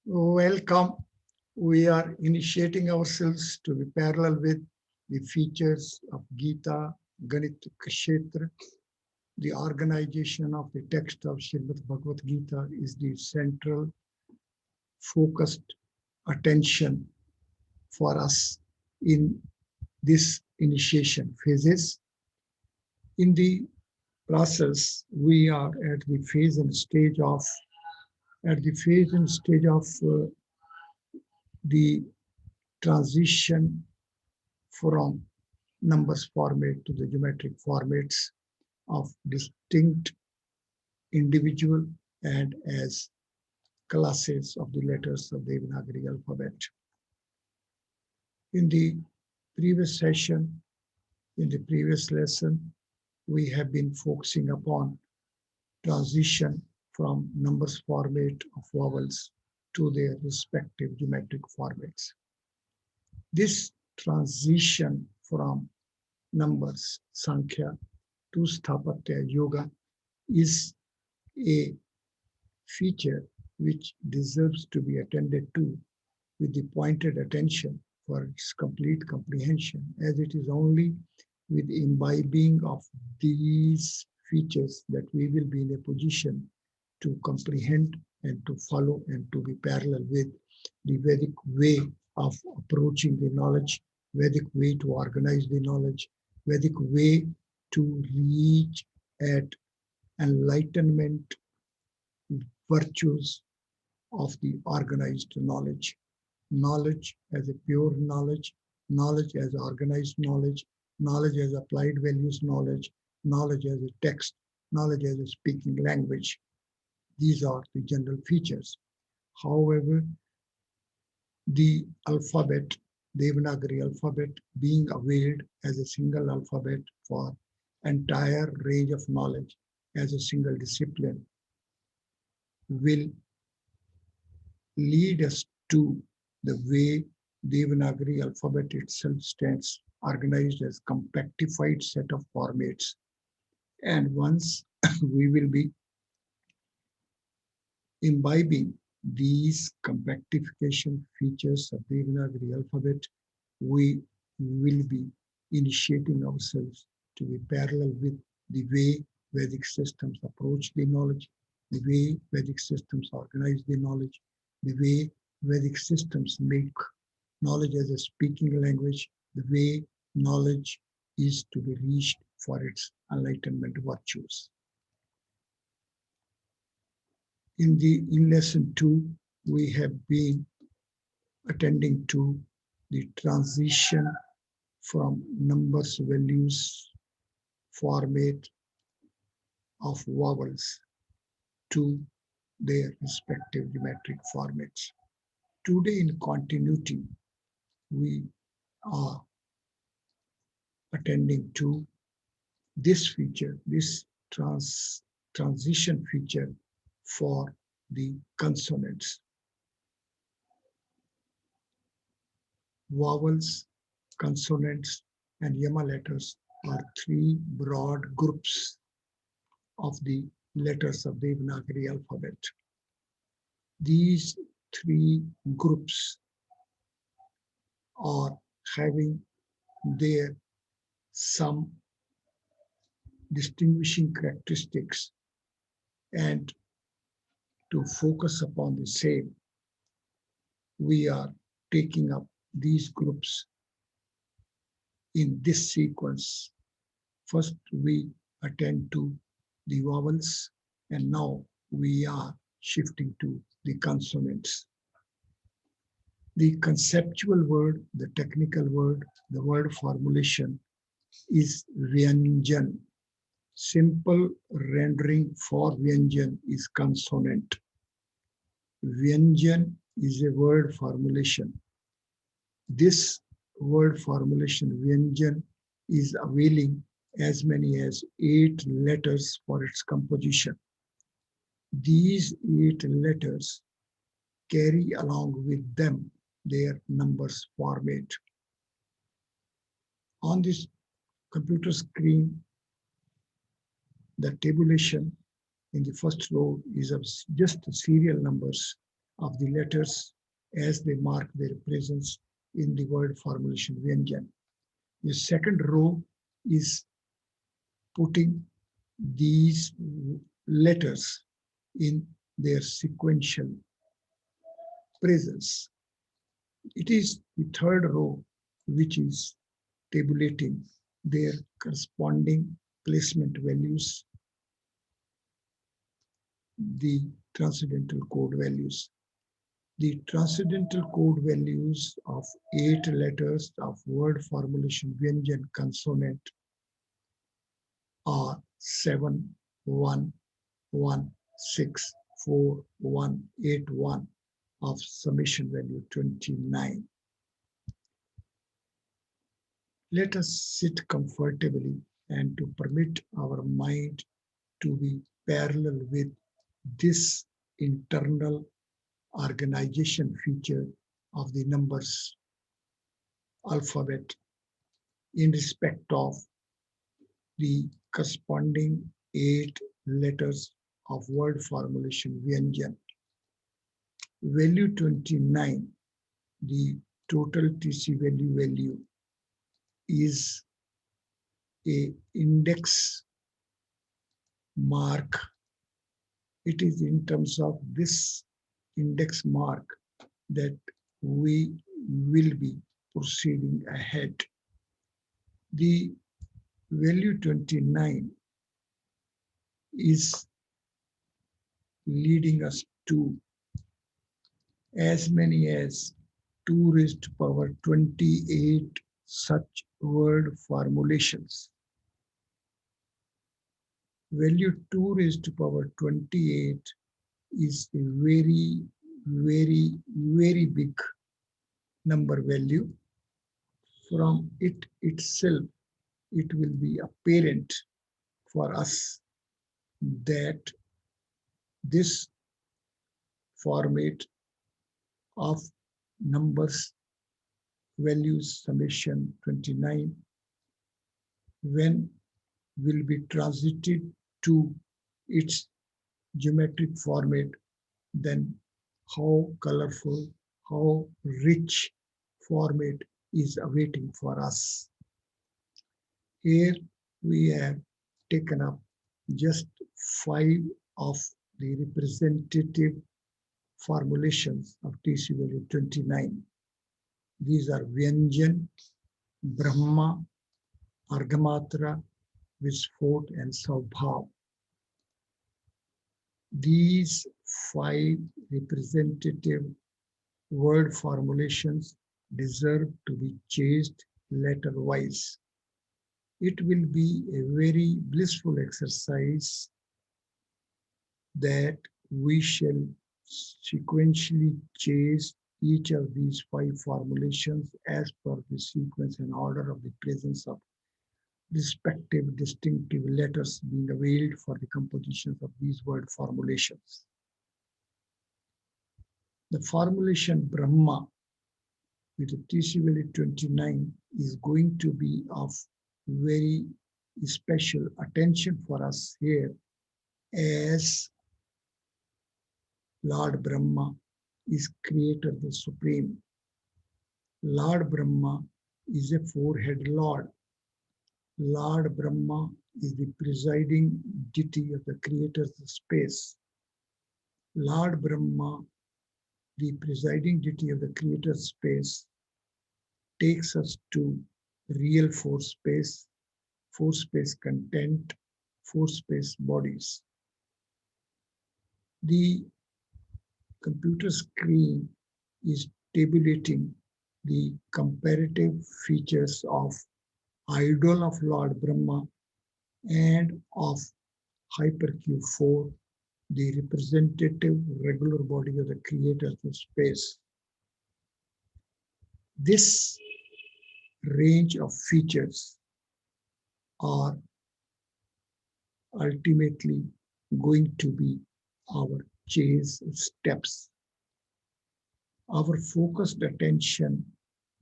Welcome. We are initiating ourselves to be parallel with the features of Gita, Ganit Kshetra. The organization of the text of Srimad Bhagavad Gita is the central focused attention for us in this initiation phases. In the process, we are at the phase and stage of the transition from numbers format to the geometric formats of distinct individual and as classes of the letters of the Devnagri alphabet. In the previous session, in the previous lesson, we have been focusing upon transition from numbers format of vowels to their respective geometric formats. This transition from numbers, Sankhya, to Sathapatya Yoga is a feature which deserves to be attended to with the pointed attention for its complete comprehension, as it is only with imbibing of these features that we will be in a position to comprehend and to follow and to be parallel with the Vedic way of approaching the knowledge, Vedic way to organize the knowledge, Vedic way to reach at enlightenment virtues of the organized knowledge. Knowledge as a pure knowledge, knowledge as organized knowledge, knowledge as applied values knowledge, knowledge as a text, knowledge as a speaking language. These are the general features. However, the alphabet, Devnagri alphabet, being availed as a single alphabet for entire range of knowledge as a single discipline, will lead us to the way Devnagari alphabet itself stands, organized as compactified set of formats. And once we will be imbibing these compactification features of Devnagari alphabet, we will be initiating ourselves to be parallel with the way Vedic systems approach the knowledge, the way Vedic systems organize the knowledge, the way Vedic systems make knowledge as a speaking language, the way knowledge is to be reached for its enlightenment virtues. In lesson 2, we have been attending to the transition from numbers values format of vowels to their respective geometric formats. Today in continuity, we are attending to this feature, this transition feature for the consonants. Vowels, consonants, and Yama letters are three broad groups of the letters of the Devnagari alphabet. These three groups are having their some distinguishing characteristics, and to focus upon the same, we are taking up these groups in this sequence. First, we attend to the vowels, and now we are shifting to the consonants. The conceptual word, the technical word, the word formulation is Vyanjan. Simple rendering for Vyanjan is consonant. Vyanjan is a word formulation. This word formulation, Vyanjan, is availing as many as 8 letters for its composition. These 8 letters carry along with them their numbers format. On this computer screen, the tabulation in the first row is of just serial numbers of the letters as they mark their presence in the word formulation Vyanjan. The second row is putting these letters in their sequential presence. It is the third row which is tabulating their corresponding placement values, the transcendental code values. The transcendental code values of 8 letters of word formulation Vyanjan consonant are 7, 1, 1, 6, 4, 1, 8, 1 of summation value 29. Let us sit comfortably and to permit our mind to be parallel with this internal organization feature of the numbers alphabet in respect of the corresponding 8 letters of word formulation Vyanjan. Value 29, the total TC value is a index mark. It is in terms of this index mark that we will be proceeding ahead. The value 29 is leading us to as many as 2 raised to power 28 such word formulations. Value 2 raised to power 28 is a very, very, very big number value. From it itself, it will be apparent for us that this format of numbers values summation 29 when will be transited to its geometric format, then how colorful, how rich format is awaiting for us. Here we have taken up just 5 of the representative formulations of TC value 29. These are Vyanjan, Brahma, Argamatra, Visphot, and Saubhav. These 5 representative word formulations deserve to be chased letter-wise. It will be a very blissful exercise that we shall sequentially chase each of these 5 formulations as per the sequence and order of the presence of respective distinctive letters being availed for the compositions of these word formulations. The formulation Brahma with the TC value 29 is going to be of very special attention for us here, as Lord Brahma is Creator, the Supreme. Lord Brahma is a 4-headed Lord. Lord Brahma is the presiding deity of the Creator's space. Lord Brahma, the presiding deity of the Creator's space, takes us to real 4 space content, 4 space bodies. The computer screen is tabulating the comparative features of idol of Lord Brahma and of HyperQ4, the representative regular body of the creator of space. This range of features are ultimately going to be our chase steps. Our focused attention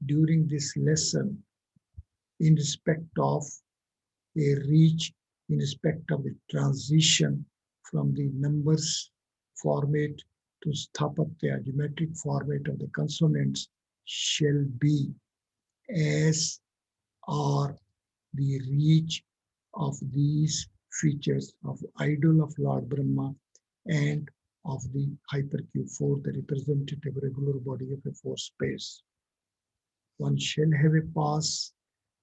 during this lesson in respect of a reach, in respect of the transition from the numbers format to Sathapatya, geometric format of the consonants shall be as or the reach of these features of idol of Lord Brahma and of the hypercube 4, the representative regular body of a 4 space. One shall have a pass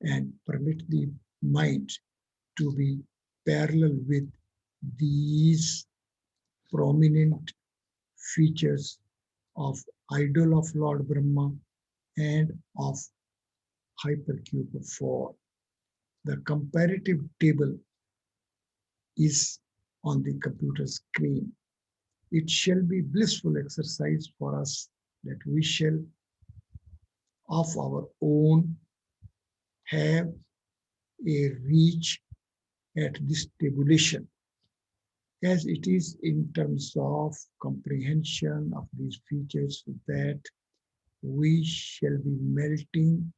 and permit the mind to be parallel with these prominent features of idol of Lord Brahma and of hypercube 4. The comparative table is on the computer screen. It shall be blissful exercise for us that we shall of our own have a reach at this tabulation as it is in terms of comprehension of these features that we shall be melting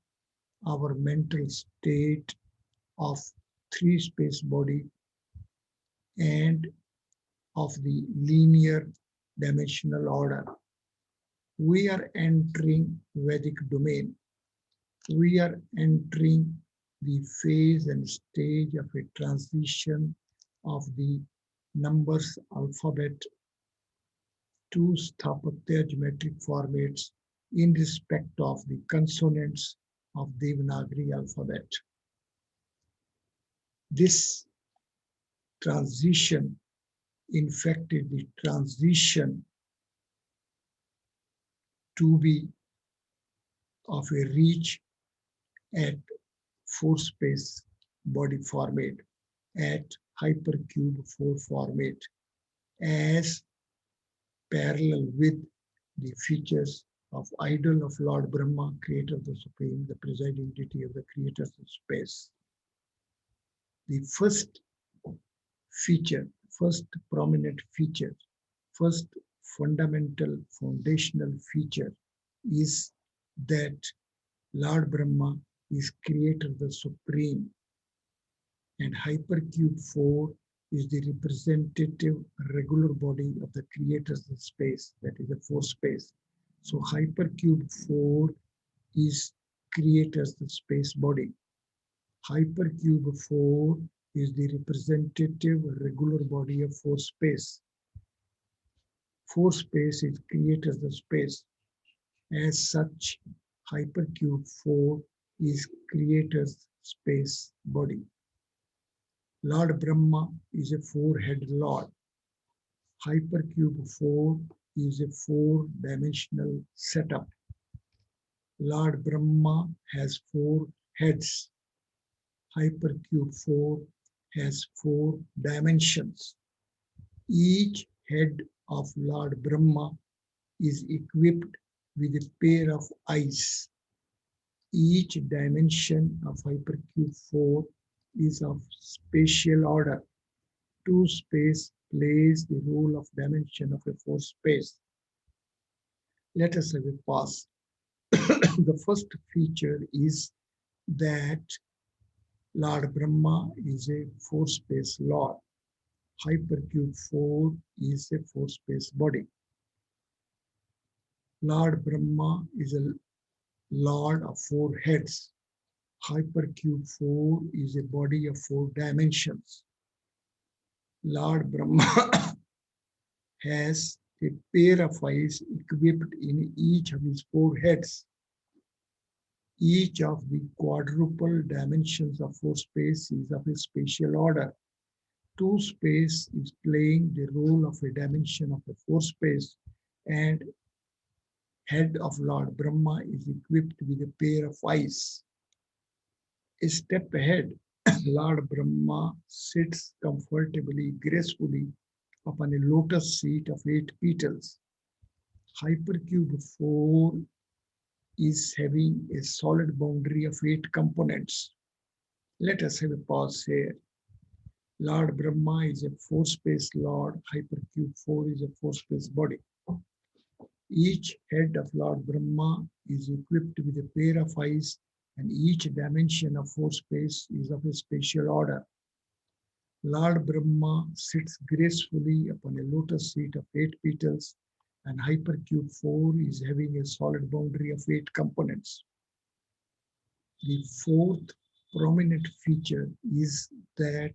our mental state of three space body and of the linear dimensional order. We are entering Vedic domain. We are entering the phase and stage of a transition of the numbers alphabet to Sathapatya geometric formats in respect of the consonants of Devnagri alphabet. This transition, in fact, is the transition to be of a reach at 4 space body format, at hypercube 4 format, as parallel with the features of idol of Lord Brahma, creator of the Supreme, the presiding deity of the creators of space. The first feature, first prominent feature, first fundamental foundational feature is that Lord Brahma is creator, the supreme, and hypercube 4 is the representative regular body of the creators of space, that is the 4 space. So hypercube 4 is creators the space body. Hypercube 4 is the representative regular body of 4 space. 4 space is creators the space. As such, hypercube 4 is creator's space body. Lord Brahma is a 4-headed Lord. Hypercube 4 is a 4-dimensional setup. Lord Brahma has 4 heads. Hypercube 4 has 4 dimensions. Each head of Lord Brahma is equipped with a pair of eyes. Each dimension of hypercube 4 is of spatial order. 2 space plays the role of dimension of a 4 space. Let us have a pause. The first feature is that Lord Brahma is a 4 space Lord. Hypercube 4 is a 4 space body. Lord Brahma is a Lord of 4 heads. Hypercube 4 is a body of 4 dimensions. Lord Brahma has a pair of eyes equipped in each of his 4 heads. Each of the quadruple dimensions of 4 space is of a spatial order. 2 space is playing the role of a dimension of a 4 space, and head of Lord Brahma is equipped with a pair of eyes. A step ahead, Lord Brahma sits comfortably, gracefully upon a lotus seat of 8 petals. Hypercube 4 is having a solid boundary of 8 components. Let us have a pause here. Lord Brahma is a 4 space Lord. Hypercube 4 is a 4 space body. Each head of Lord Brahma is equipped with a pair of eyes, and each dimension of 4 space is of a spatial order. Lord Brahma sits gracefully upon a lotus seat of 8 petals, and hypercube 4 is having a solid boundary of 8 components. The fourth prominent feature is that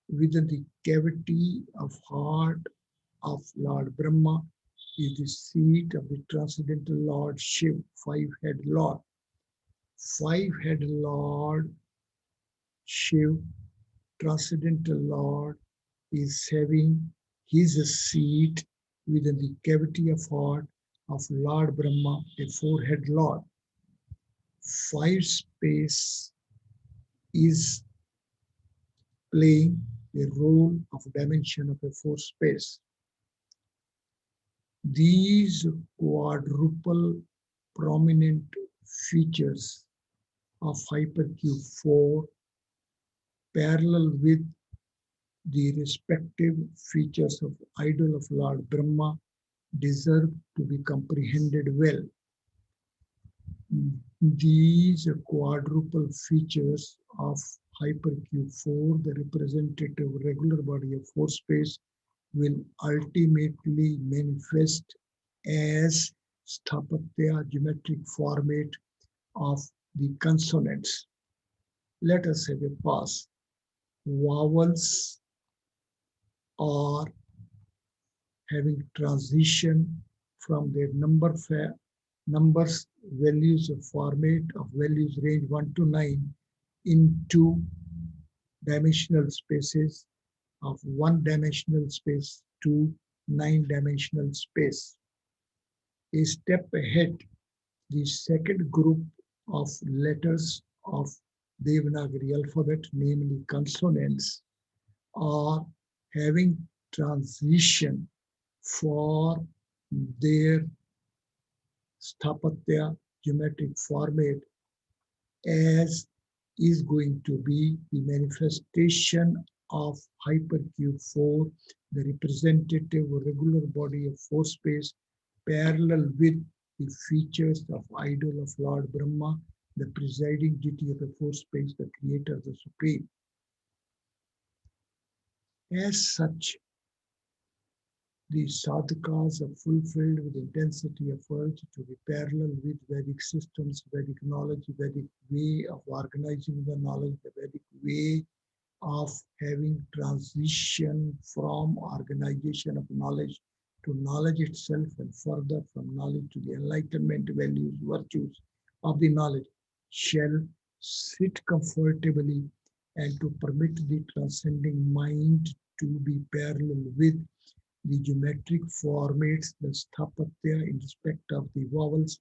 within the cavity of heart of Lord Brahma is the seat of the transcendental Lord Shiv, five-head Lord. Five-head Lord Shiv, transcendental Lord, is having his seat within the cavity of heart of Lord Brahma, a four-head Lord. Five space is playing a role of dimension of a four space. These quadruple prominent features of hypercube 4 parallel with the respective features of idol of Lord Brahma deserve to be comprehended well. These quadruple features of hypercube 4, the representative regular body of four space, will ultimately manifest as Sathapatya geometric format of the consonants. Let us have a pause. Vowels are having transition from their numbers values of format of values range 1 to 9 into dimensional spaces of one-dimensional space to nine-dimensional space. A step ahead, the second group of letters of Devnagri alphabet, namely consonants, are having transition for their Sathapatya geometric format as is going to be the manifestation of hypercube 4, the representative regular body of four space, parallel with the features of idol of Lord Brahma, the presiding deity of the four space, the creator, the supreme. As such, the sadhakas are fulfilled with intensity of urge to be parallel with Vedic systems, Vedic knowledge, Vedic way of organizing the knowledge, the Vedic way of having transition from organization of knowledge to knowledge itself and further from knowledge to the enlightenment values, virtues of the knowledge shall sit comfortably and to permit the transcending mind to be parallel with the geometric formats, the Sathapatya in respect of the vowels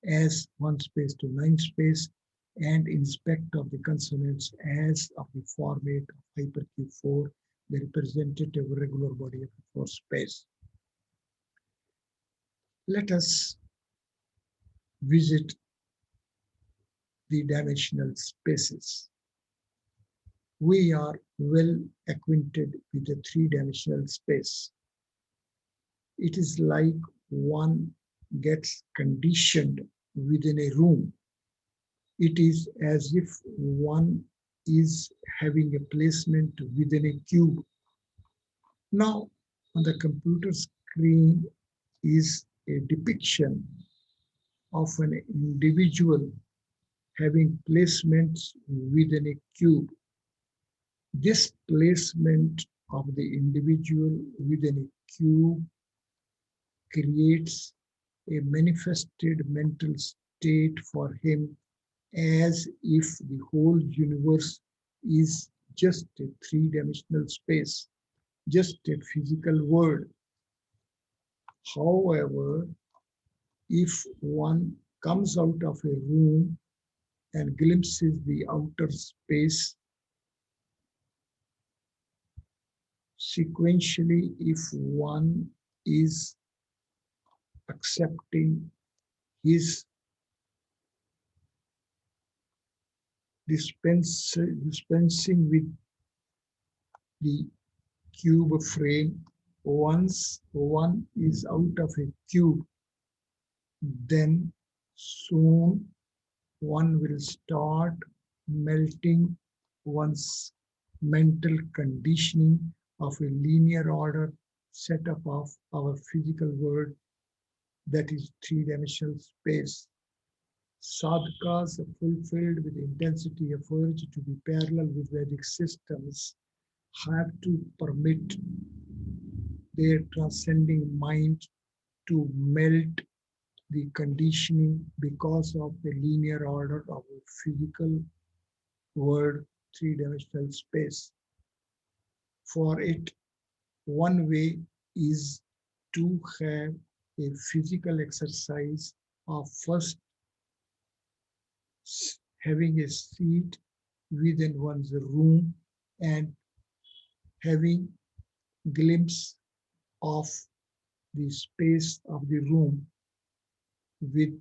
as one space to nine space, and in respect of the consonants as of the format of hypercube 4, the representative regular body of the four space. Let us visit the dimensional spaces. We are well acquainted with the three-dimensional space. It is like one gets conditioned within a room. It is as if one is having a placement within a cube. Now, on the computer screen is a depiction of an individual having placements within a cube. This placement of the individual within a cube creates a manifested mental state for him as if the whole universe is just a three-dimensional space, just a physical world. However, if one comes out of a room and glimpses the outer space, sequentially, if one is accepting his dispensing with the cube frame, once one is out of a cube, then soon one will start melting one's mental conditioning of a linear order setup of our physical world that is three-dimensional space. Sadhakas fulfilled with intensity of urge to be parallel with Vedic systems have to permit their transcending mind to melt the conditioning because of the linear order of a physical world, three-dimensional space. For it, one way is to have a physical exercise of first having a seat within one's room and having glimpse of the space of the room with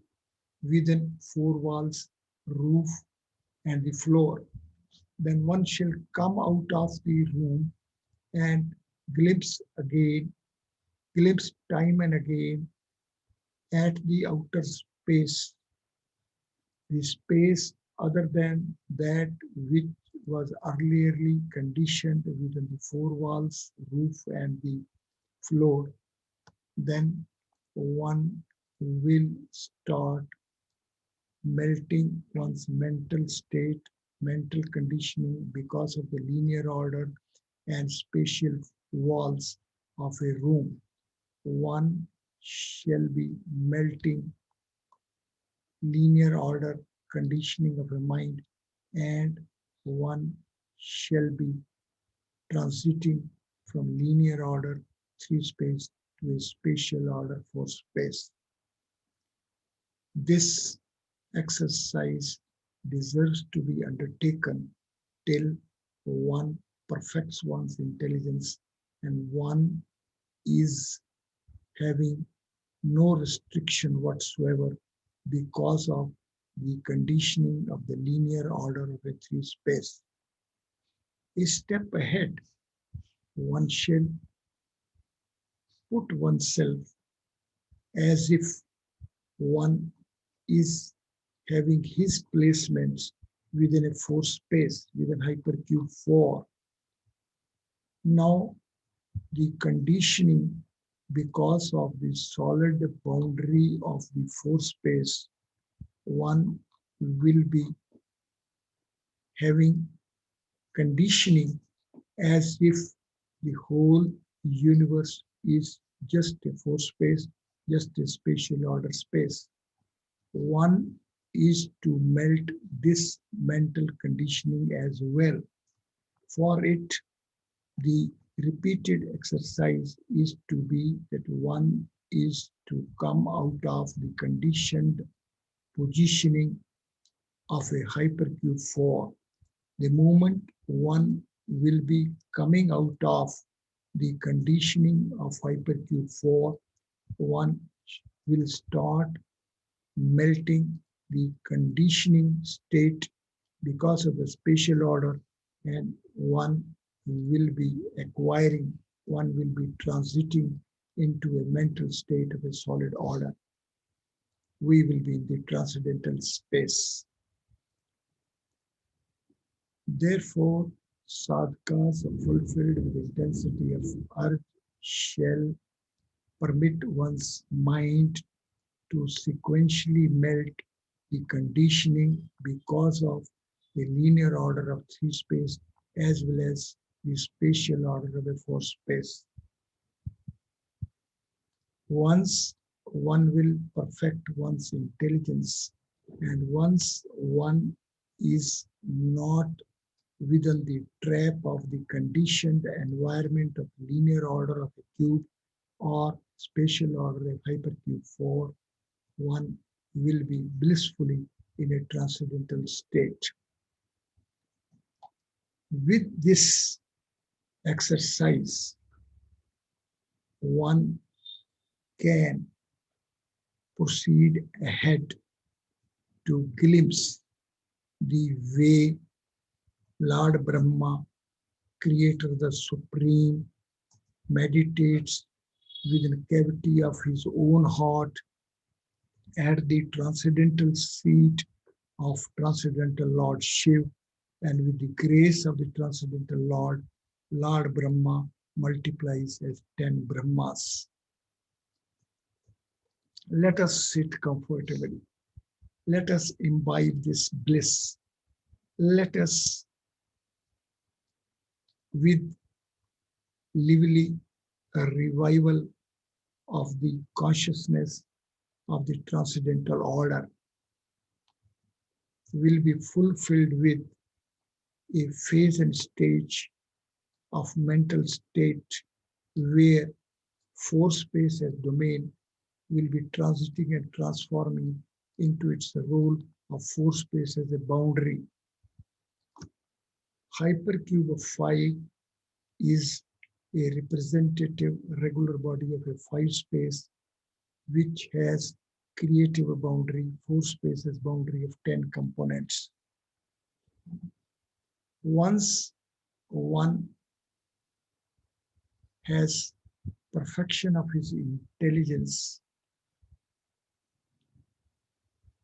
within four walls, roof, and the floor. Then one shall come out of the room and glimpse again, glimpse time and again at the outer space, the space other than that which was earlierly conditioned within the four walls, roof, and the floor. Then one will start melting one's mental state, mental conditioning because of the linear order and spatial walls of a room. One shall be melting linear order conditioning of a mind, and one shall be transiting from linear order through space to a spatial order for space. This exercise deserves to be undertaken till one perfects one's intelligence and one is having no restriction whatsoever because of the conditioning of the linear order of a three space. A step ahead, one shall put oneself as if one is having his placements within a four space, within hypercube 4. Now, the conditioning because of the solid boundary of the four space, one will be having conditioning as if the whole universe is just a four space, just a spatial order space. One is to melt this mental conditioning as well. For it, the repeated exercise is to be that one is to come out of the conditioned positioning of a hypercube 4. The moment one will be coming out of the conditioning of hypercube 4, one will start melting the conditioning state because of the spatial order, and one will be acquiring, one will be transiting into a mental state of a solid order. We will be in the transcendental space. Therefore, sadhakas fulfilled with intensity of earth shall permit one's mind to sequentially melt the conditioning because of the linear order of three space as well as the spatial order of a four space. Once one will perfect one's intelligence, and once one is not within the trap of the conditioned environment of linear order of a cube or spatial order of hypercube 4, one will be blissfully in a transcendental state. With this exercise, one can proceed ahead to glimpse the way Lord Brahma, Creator the Supreme, meditates within the cavity of his own heart at the transcendental seat of transcendental Lord Shiv, and with the grace of the transcendental Lord, Lord Brahma multiplies as 10 Brahmas. Let us sit comfortably. Let us imbibe this bliss. Let us, with lively a revival of the consciousness of the transcendental order, will be fulfilled with a phase and stage of mental state where four space as domain will be transiting and transforming into its role of four space as a boundary. Hypercube of 5 is a representative regular body of a 5 space which has creative boundary, 4 spaces boundary of 10 components. Once one has perfection of his intelligence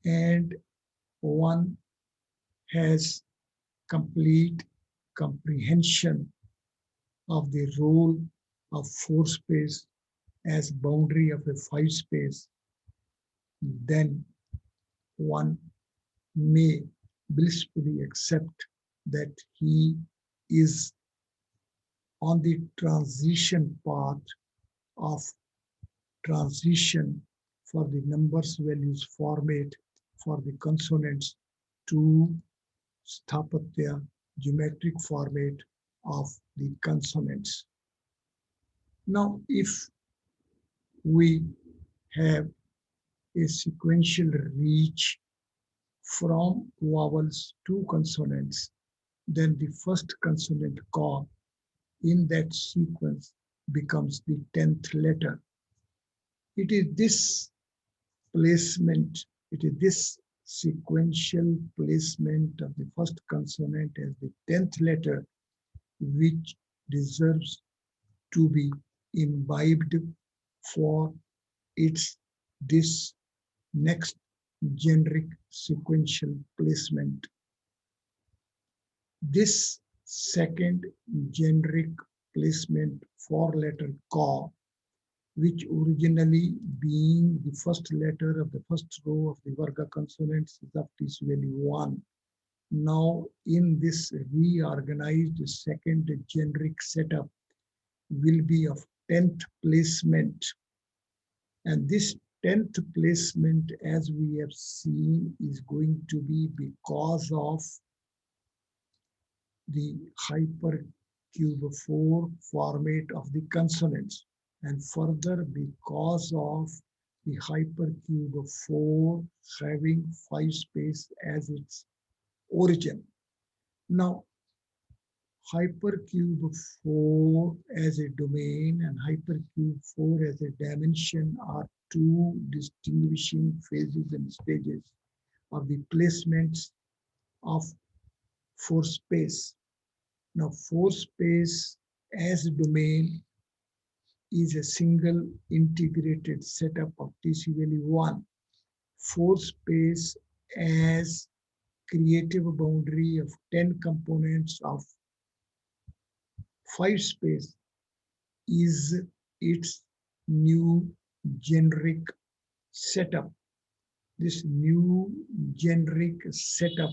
and one has complete comprehension of the role of 4 space as boundary of a 5 space, then one may blissfully accept that he is on the transition path of transition for the numbers values format for the consonants to Sathapatya geometric format of the consonants. Now, if we have a sequential reach from vowels to consonants, then the first consonant ka in that sequence becomes the 10th letter. It is this placement, it is this sequential placement of the first consonant as the 10th letter which deserves to be imbibed for its this next generic sequential placement. This second generic placement for letter ka, which originally being the first letter of the first row of the Varga consonants is of this value 1. Now in this reorganized second generic setup will be of 10th placement. And this 10th placement, as we have seen, is going to be because of the hypercube 4 format of the consonants, and further because of the hypercube 4 having 5 space as its origin. Now, hypercube 4 as a domain and hypercube 4 as a dimension are two distinguishing phases and stages of the placements of 4 space. Now, 4 space as a domain is a single integrated setup of TC value 1. 4 space as creative boundary of 10 components of 5 space is its new generic setup. This new generic setup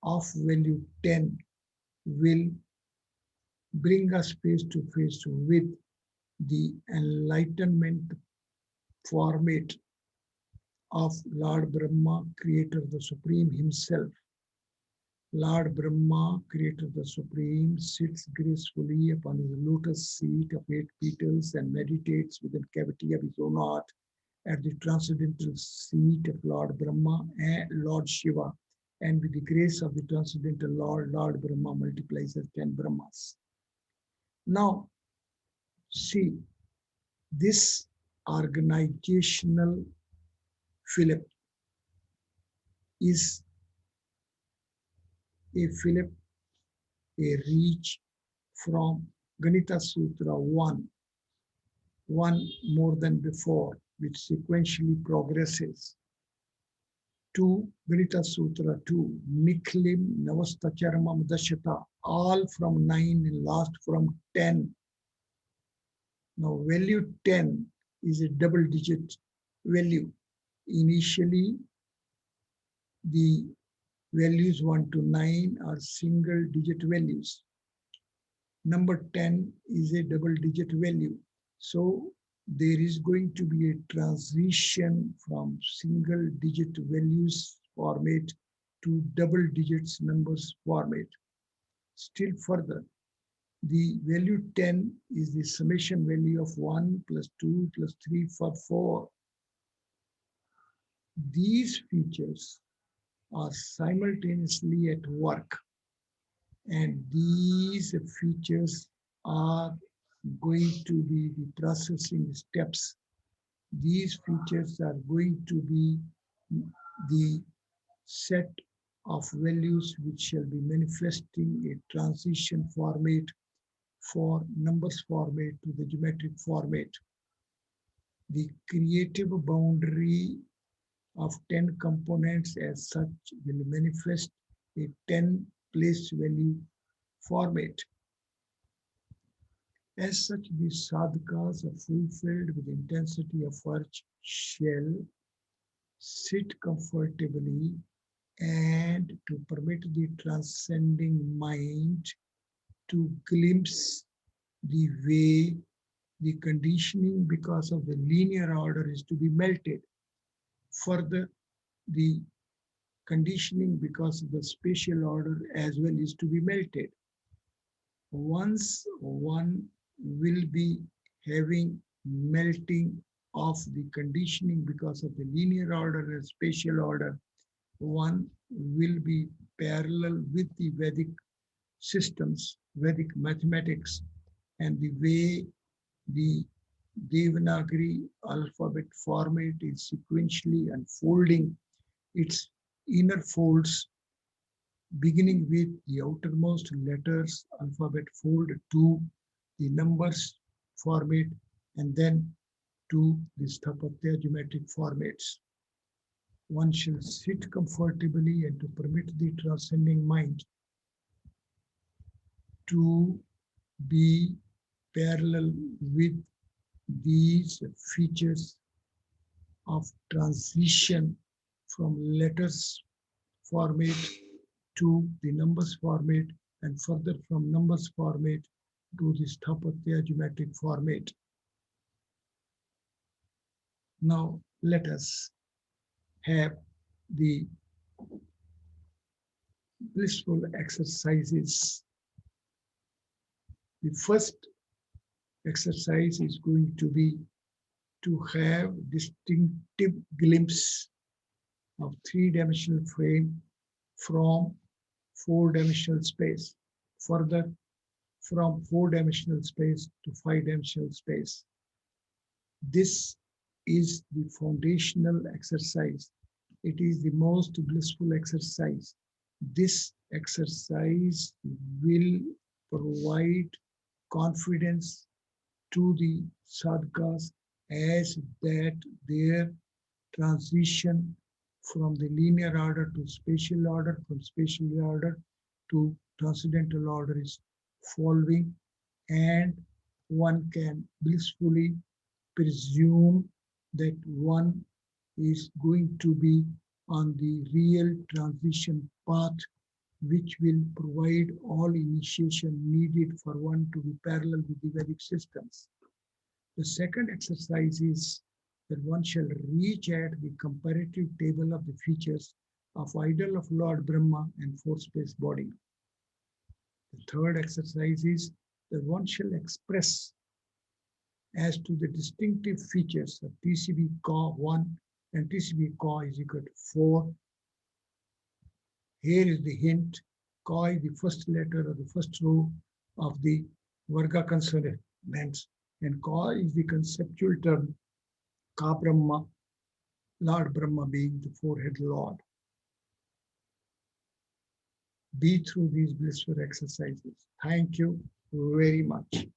of value 10 will bring us face to face with the enlightenment format of Lord Brahma, creator the Supreme himself. Lord Brahma, creator the Supreme, sits gracefully upon his lotus seat of 8 petals and meditates within the cavity of his own heart at the transcendental seat of Lord Brahma and Lord Shiva. And with the grace of the transcendental Lord, Lord Brahma multiplies as 10 Brahmas. Now, see, this organizational Philip is a Philip, a reach from Ganita Sutra 1 more than before, which sequentially progresses to Ganita Sutra 2, Niklim Navastacharmam Dashata, all from 9 and last from 10. Now, value 10 is a double digit value. Initially, the values 1 to 9 are single digit values. Number 10 is a double digit value. So there is going to be a transition from single digit values format to double digits numbers format. Still further, the value 10 is the summation value of 1 plus 2 plus 3 for 4. These features are simultaneously at work, and these features are going to be the processing steps. These features are going to be the set of values which shall be manifesting a transition format for numbers format to the geometric format. The creative boundary of 10 components as such will manifest a 10 place value format. As such, these sadhakas are fulfilled with intensity of urge shall sit comfortably and to permit the transcending mind to glimpse the way the conditioning because of the linear order is to be melted. Further, the conditioning because of the spatial order as well is to be melted. Once one will be having melting of the conditioning because of the linear order and spatial order, one will be parallel with the Vedic systems, Vedic mathematics, and the way the Devnagri alphabet format is sequentially unfolding its inner folds, beginning with the outermost letters alphabet fold to the numbers format and then to the Sathapatya geometric formats. One shall sit comfortably and to permit the transcending mind to be parallel with these features of transition from letters format to the numbers format and further from numbers format to the Sathapatya geometric format. Now let us have the blissful exercises. The first exercise is going to be to have distinctive glimpse of three-dimensional frame from four-dimensional space. Further, from four-dimensional space to five-dimensional space. This is the foundational exercise. It is the most blissful exercise. This exercise will provide confidence to the sadhakas as that their transition from the linear order to spatial order, from spatial order to transcendental order is following, and one can blissfully presume that one is going to be on the real transition path which will provide all initiation needed for one to be parallel with the Vedic systems. The second exercise is that one shall reach at the comparative table of the features of idol of Lord Brahma and four-space body. The third exercise is that one shall express as to the distinctive features of TCB Ka 1 and TCB Ka is equal to 4. Here is the hint. Ka is the first letter of the first row of the Varga consonants, and Ka is the conceptual term Ka Brahma, Lord Brahma being the forehead Lord. Be through these blissful exercises. Thank you very much.